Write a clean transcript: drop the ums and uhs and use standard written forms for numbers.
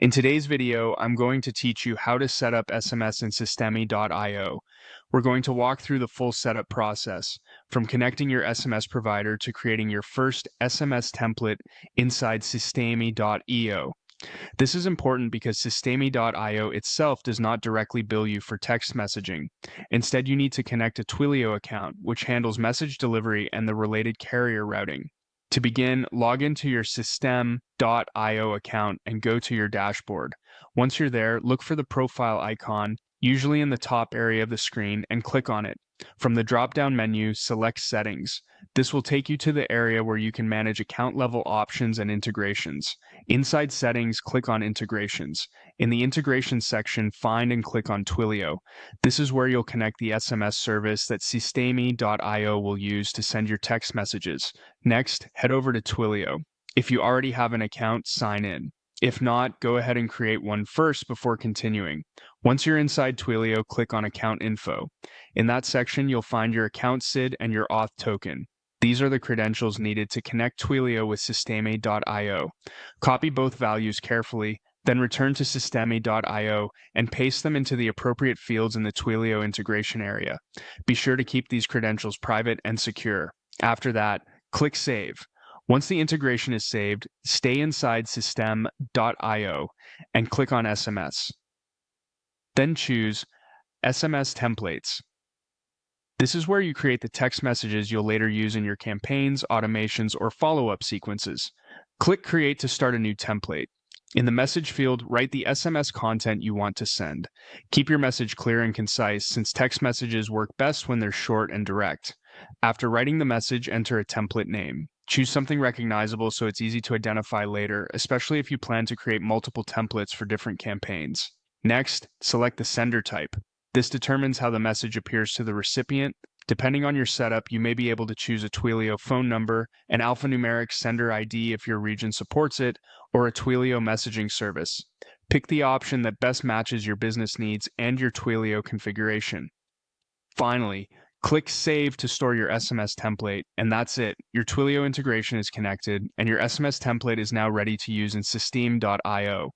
In today's video, I'm going to teach you how to set up SMS in Systeme.io. We're going to walk through the full setup process, from connecting your SMS provider to creating your first SMS template inside Systeme.io. This is important because Systeme.io itself does not directly bill you for text messaging. Instead, you need to connect a Twilio account, which handles message delivery and the related carrier routing. To begin, log into your Systeme.io account and go to your dashboard. Once you're there, look for the profile icon, usually in the top area of the screen, and click on it. From the drop-down menu, select Settings. This will take you to the area where you can manage account-level options and integrations. Inside Settings, click on Integrations. In the Integrations section, find and click on Twilio. This is where you'll connect the SMS service that Systeme.io will use to send your text messages. Next, head over to Twilio. If you already have an account, sign in. If not, go ahead and create one first before continuing. Once you're inside Twilio, click on Account Info. In that section, you'll find your account SID and your auth token. These are the credentials needed to connect Twilio with Systeme.io. Copy both values carefully, then return to Systeme.io and paste them into the appropriate fields in the Twilio integration area. Be sure to keep these credentials private and secure. After that, click Save. Once the integration is saved, stay inside Systeme.io and click on SMS. Then choose SMS Templates. This is where you create the text messages you'll later use in your campaigns, automations, or follow-up sequences. Click Create to start a new template. In the message field, write the SMS content you want to send. Keep your message clear and concise, since text messages work best when they're short and direct. After writing the message, enter a template name. Choose something recognizable so it's easy to identify later, especially if you plan to create multiple templates for different campaigns. Next, select the sender type. This determines how the message appears to the recipient. Depending on your setup, you may be able to choose a Twilio phone number, an alphanumeric sender ID if your region supports it, or a Twilio messaging service. Pick the option that best matches your business needs and your Twilio configuration. Finally, click Save to store your SMS template, and that's it. Your Twilio integration is connected, and your SMS template is now ready to use in Systeme.io.